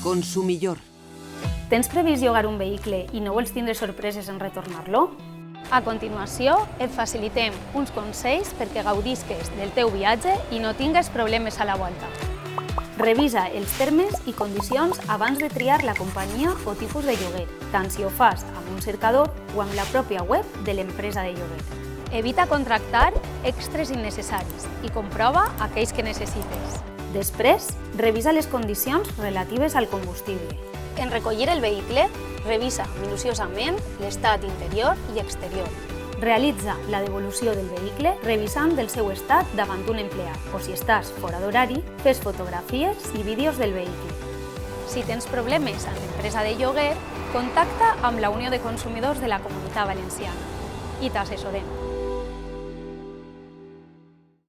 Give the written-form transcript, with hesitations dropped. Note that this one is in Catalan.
Consumillor. Tens previst llogar un vehicle i no vols tindre sorpreses en retornar-lo? A continuació, et facilitem uns consells perquè gaudisques del teu viatge i no tingues problemes a la volta. Revisa els termes i condicions abans de triar la companyia o tipus de lloguer, tant si ho fas amb un cercador o amb la pròpia web de l'empresa de lloguer. Evita contractar extras innecessaris i comprova aquells que necessites. Després, revisa les condicions relatives al combustible. En recollir el vehicle, revisa minuciosament l'estat interior i exterior. Realitza la devolució del vehicle revisant el seu estat davant un empleat o si estàs fora d'horari, fes fotografies i vídeos del vehicle. Si tens problemes amb l'empresa de lloguer, contacta amb la Unió de Consumidors de la Comunitat Valenciana i t'assessorem.